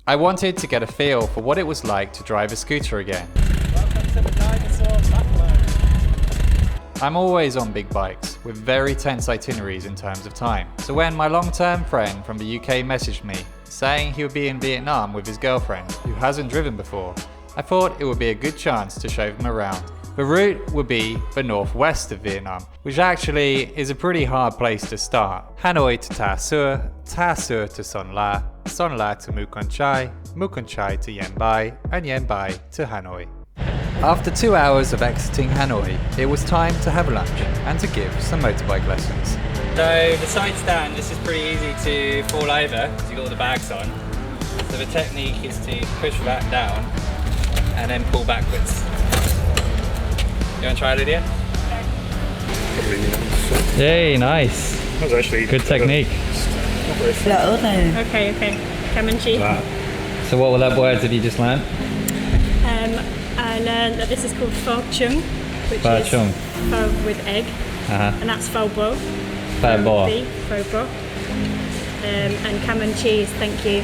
I wanted to get a feel for what it was like to drive a scooter again. Welcome to the Dinosaur Backbone. I'm always on big bikes, with very tense itineraries in terms of time. So when my long-term friend from the UK messaged me, saying he would be in Vietnam with his girlfriend, who hasn't driven before, I thought it would be a good chance to show them around. The route would be the northwest of Vietnam, which actually is a pretty hard place to start. Hanoi to Ta Xua to Son La to Mu Cang Chai to Yen Bai, and Yen Bai to Hanoi. After 2 hours of exiting Hanoi, it was time to have lunch and to give some motorbike lessons. So the side stand, this is pretty easy to fall over because you've got all the bags on. So the technique is to push that down and then pull backwards. You want to try it, Lydia? Yay, nice. That was actually good technique. Okay. Camenchi. Wow. So what words did you just learn? I learned that this is called pho chung, which Pho is chung. pho with egg, and that's pho bo. Pho bo. Pho bo. And camenchi is thank you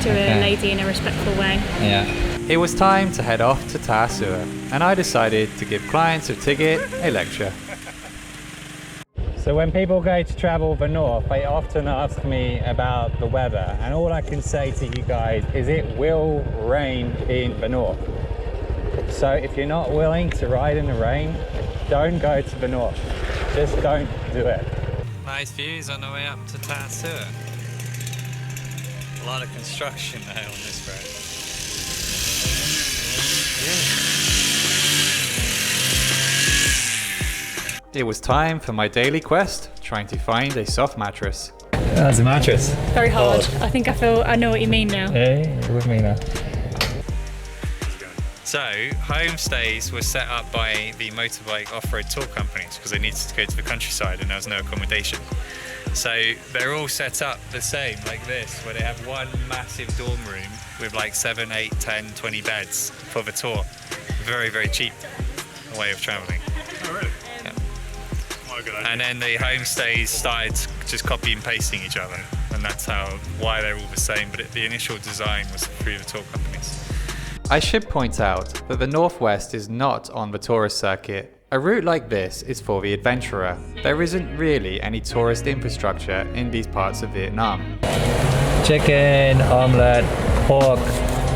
to a lady in a respectful way. Yeah. It was time to head off to Ta Xua, and I decided to give clients of Tigit a lecture. So when people go to travel the north, they often ask me about the weather, and all I can say to you guys is it will rain in the north. So if you're not willing to ride in the rain, don't go to the north. Just don't do it. Nice views on the way up to Ta Xua. A lot of construction there on this road. It was time for my daily quest, trying to find a soft mattress. That's a mattress. Very hard. I know what you mean now. Hey, you're with me now. So, homestays were set up by the motorbike off-road tour companies because they needed to go to the countryside and there was no accommodation. So they're all set up the same, like this, where they have one massive dorm room with like 7, 8, 10, 20 beds for the tour. Very, very cheap way of traveling. Oh, really? Yeah. What a good idea. And then the homestays started just copy and pasting each other, and that's why they're all the same. But the initial design was through the tour companies. I should point out that the Northwest is not on the tourist circuit. A route like this is for the adventurer. There isn't really any tourist infrastructure in these parts of Vietnam. Chicken, omelette, pork,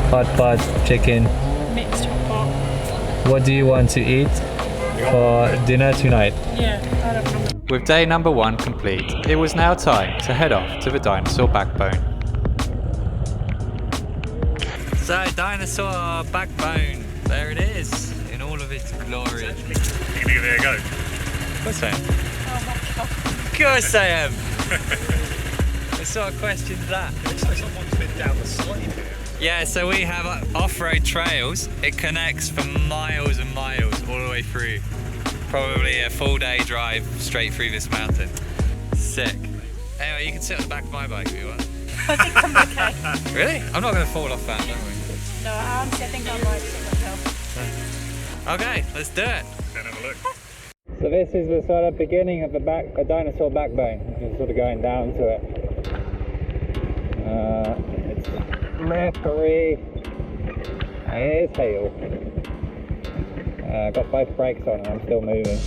hot pot, chicken. Mixed pot. What do you want to eat for dinner tonight? Yeah, I don't know. With day number 1 complete, it was now time to head off to the Dinosaur Backbone. So, Dinosaur Backbone, there it is, in all of its glory. You can give it a go. Of course I am. Oh my god. Of course I am! What sort of question is that? Looks like someone's been down the side here. Yeah, so we have off-road trails. It connects for miles and miles all the way through. Probably a full day drive straight through this mountain. Sick. Anyway, you can sit on the back of my bike if you want. I think I'm okay. Really? I'm not going to fall off that, don't we? No, honestly, I think I might sit myself. Okay, let's do it. Go and have a look. So this is the sort of beginning of the Dinosaur Backbone. You're sort of going down to it. It's slippery. It's hail. Got both brakes on and I'm still moving.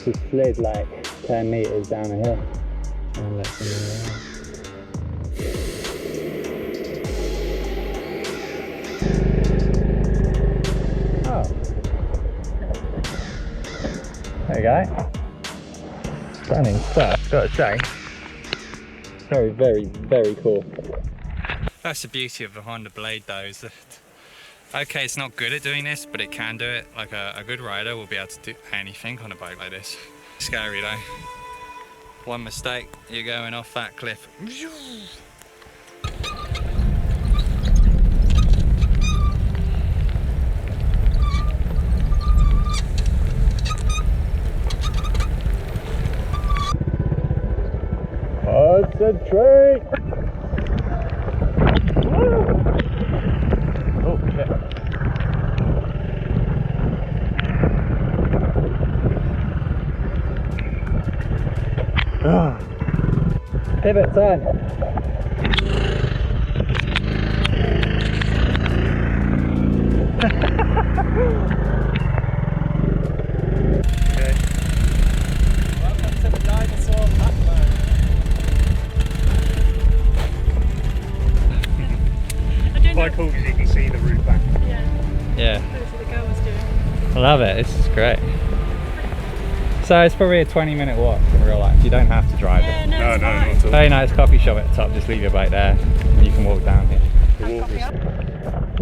We slid like 10 meters down a hill. And let's move around. Oh. There you go. Stunning stuff, gotta say. Very, very, very cool. That's the beauty of the Honda Blade though, is that, okay, it's not good at doing this, but it can do it. Like a good rider will be able to do anything on a bike like this. Scary though. One mistake, you're going off that cliff. Concentrate! Oh shit. Pivot, son. quite cool because you can see the route back. Yeah. That's what the girl was doing. I love it. This is great. So it's probably a 20-minute walk in real life. You don't have to drive it. No, it's no, fine. not at all. Very nice coffee shop at the top. Just leave your bike there and you can walk down here.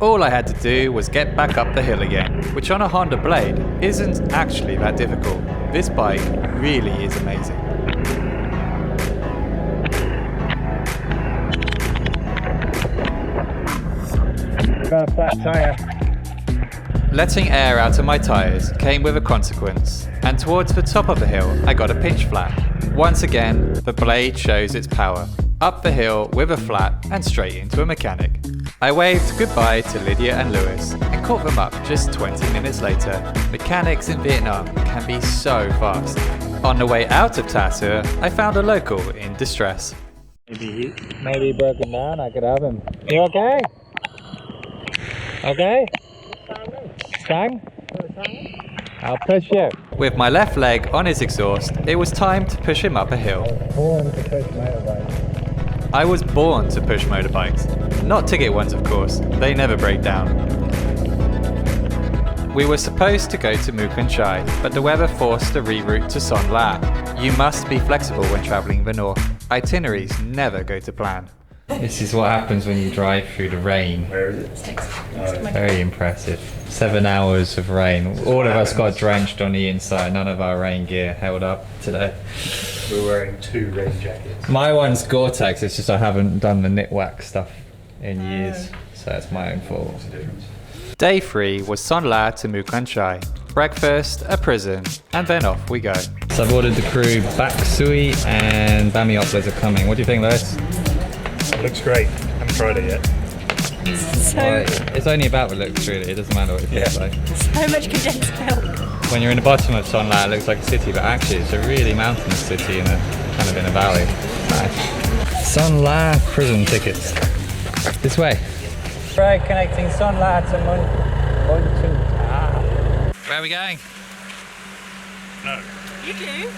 All I had to do was get back up the hill again, which on a Honda Blade isn't actually that difficult. This bike really is amazing. Got a flat tire. Letting air out of my tyres came with a consequence, and towards the top of the hill I got a pinch flat. Once again, the Blade shows its power. Up the hill with a flat and straight into a mechanic. I waved goodbye to Lydia and Lewis and caught them up just 20 minutes later. Mechanics in Vietnam can be so fast. On the way out of Ta Xua, I found a local in distress. Maybe broken down. I could have him. You okay? Okay? Stang? I'll push you. With my left leg on his exhaust, it was time to push him up a hill. Born to push motorbikes. I was born to push motorbikes. Not Tigit ones, of course. They never break down. We were supposed to go to Mu Cang Chải, but the weather forced a reroute to Son La. You must be flexible when travelling the north. Itineraries never go to plan. This is what happens when you drive through the rain. Where is it? Very impressive. 7 hours of rain. All of us got drenched on the inside. None of our rain gear held up today. We're wearing 2 rain jackets. My one's Gore-Tex. It's just I haven't done the knit wax stuff in years. So it's my own fault. What's the difference? Day 3 was Son La to Mu Cang Chải. Breakfast, a prison, and then off we go. So I've ordered the crew bak sui and bami oplas are coming. What do you think, Lewis? It looks great. I haven't tried it yet. So, It's only about the looks, really. It doesn't matter what it feels like. so much condensed milk. When you're in the bottom of Son La, it looks like a city, but actually it's a really mountainous city in a kind of in a valley. Nice. Son La prison tickets. This way. Right, connecting Son La to Mun Cang. Where are we going? No. You do?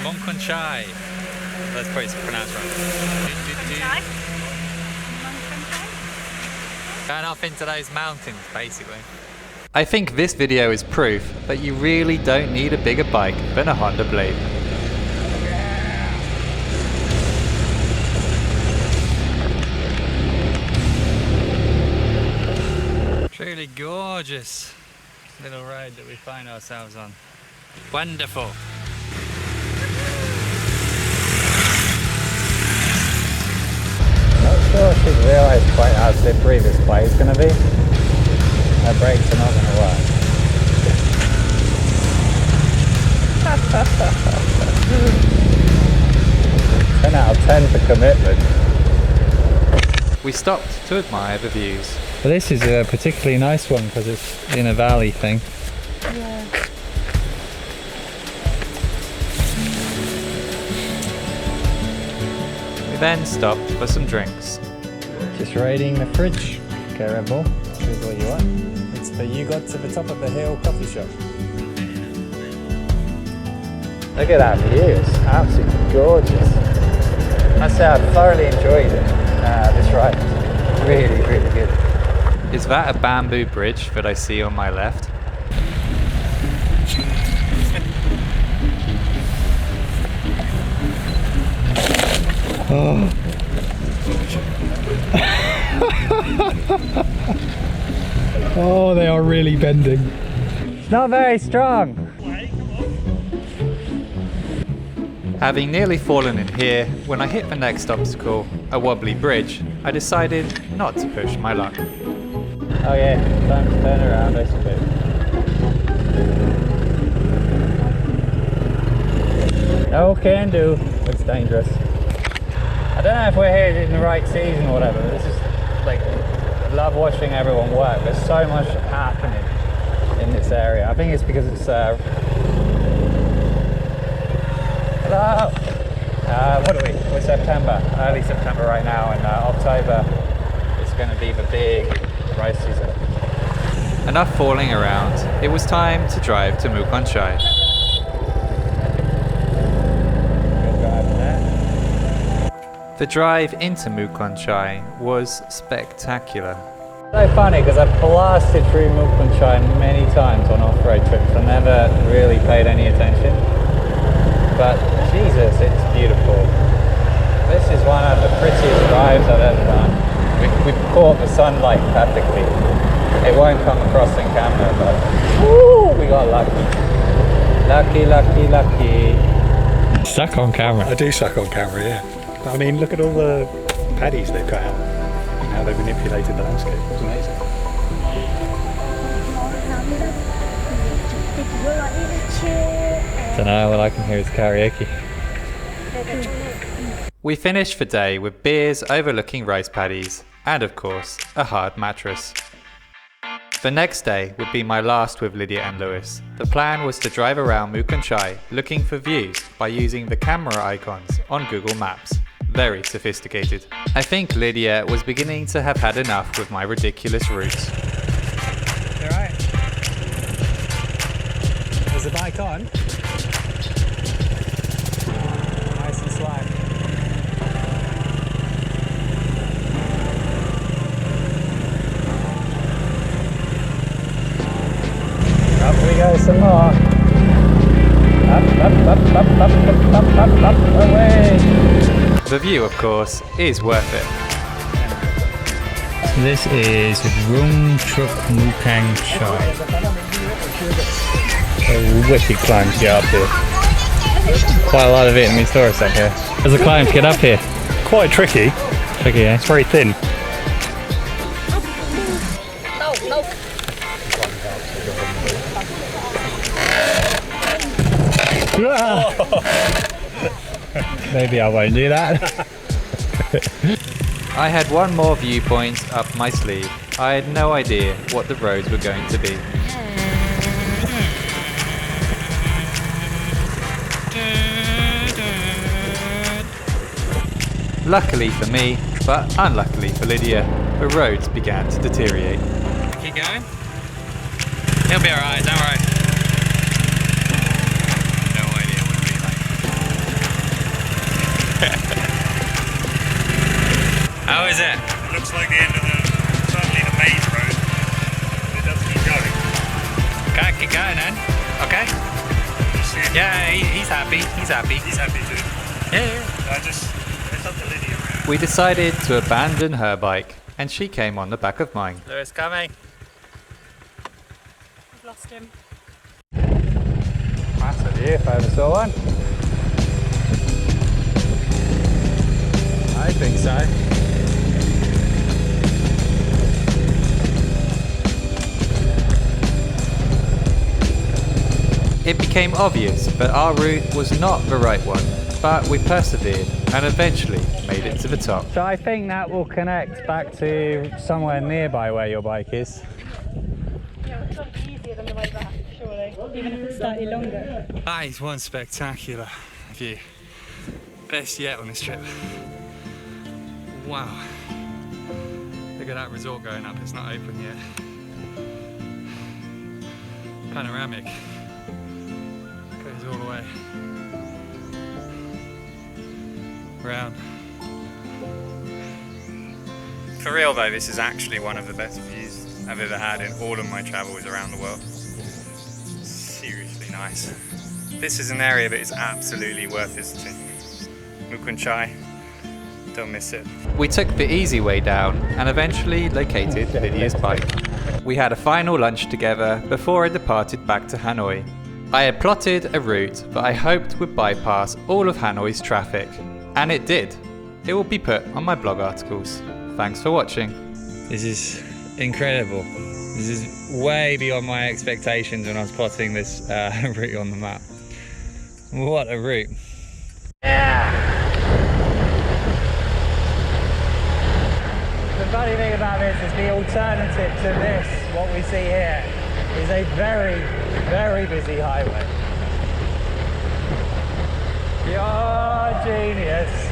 Mù Cang Chải. That's probably pronounced wrong. Going off into those mountains, basically. I think this video is proof that you really don't need a bigger bike than a Honda Blade. Truly gorgeous little road that we find ourselves on. Wonderful. Not sure she's realised quite how slippery this play is going to be. Her brakes are not going to work. 10 out of 10 for commitment. We stopped to admire the views. But this is a particularly nice one because it's in a valley thing. Yeah. We then stopped for some drinks. Just raiding the fridge. Okay, Red Bull, here's what you want. It's the You Got to the Top of the Hill coffee shop. Look at that view, it's absolutely gorgeous. I say I thoroughly enjoyed it, this ride. Really, really good. Is that a bamboo bridge that I see on my left? Oh. Oh, they are really bending. It's not very strong. Having nearly fallen in here, when I hit the next obstacle, a wobbly bridge, I decided not to push my luck. Oh yeah, time to turn around, I suppose. No can do. Looks dangerous. I don't know if we're here in the right season or whatever, but this is like, I love watching everyone work. There's so much happening in this area. I think it's because it's hello. What are we? We're September, early September right now, and October is going to be the big rice season. Enough falling around, it was time to drive to Mu Cang Chải. Good driving there. The drive into Mu Cang Chải was spectacular. So funny because I've blasted through Mu Cang Chai many times on off-road trips. I never really paid any attention. But Jesus, it's beautiful. This is one of the prettiest drives I've ever done. We've caught the sunlight perfectly. It won't come across in camera, but woo, we got lucky. Lucky, lucky, lucky. Suck on camera. I do suck on camera, yeah. But I mean, look at all the paddies they've cut out and how they've manipulated the landscape. It's amazing. Don't know, all I can hear is karaoke. We finished the day with beers overlooking rice paddies and, of course, a hard mattress. The next day would be my last with Lydia and Lewis. The plan was to drive around Mu Cang Chai looking for views by using the camera icons on Google Maps. Very sophisticated. I think Lydia was beginning to have had enough with my ridiculous routes. You alright? Is the bike on? Nice and slack. Up we go some more. Up, away. The view, of course, is worth it. This is Rừng Mu Cang Chải. A wicked climb to get up here. Quite a lot of Vietnamese tourists up here. There's a climb to get up here. Quite tricky. Tricky, eh? It's very thin. Maybe I won't do that. I had one more viewpoint up my sleeve. I had no idea what the roads were going to be. Luckily for me, but unluckily for Lydia, the roads began to deteriorate. Keep going. He'll be alright, don't worry. No idea what it'll be like. How is it? It looks like the end of certainly the main road. It does keep going. Okay, keep going then. Okay. Yeah, he's happy. He's happy. He's happy too. Yeah. It's up to Lydia. We decided to abandon her bike, and she came on the back of mine. Lewis coming. I've lost him. That's a view if I ever saw one. I think so. It became obvious that our route was not the right one, but we persevered and eventually made it to the top. So I think that will connect back to somewhere nearby where your bike is. Yeah, it's not easier than the way back, surely. Even if it's slightly longer. That is one spectacular view. Best yet on this trip. Wow. Look at that resort going up, it's not open yet. Panoramic. Goes all the way. Round. For real though, this is actually one of the best views I've ever had in all of my travels around the world. Seriously nice. This is an area that is absolutely worth visiting. Mu Cang Chai, don't miss it. We took the easy way down and eventually located Lydia's bike. We had a final lunch together before I departed back to Hanoi. I had plotted a route that I hoped would bypass all of Hanoi's traffic. And it did. It will be put on my blog articles. Thanks for watching. This is incredible. This is way beyond my expectations when I was plotting this route on the map. What a route. Yeah! The funny thing about this is the alternative to this, what we see here, is a very, very busy highway. You're genius.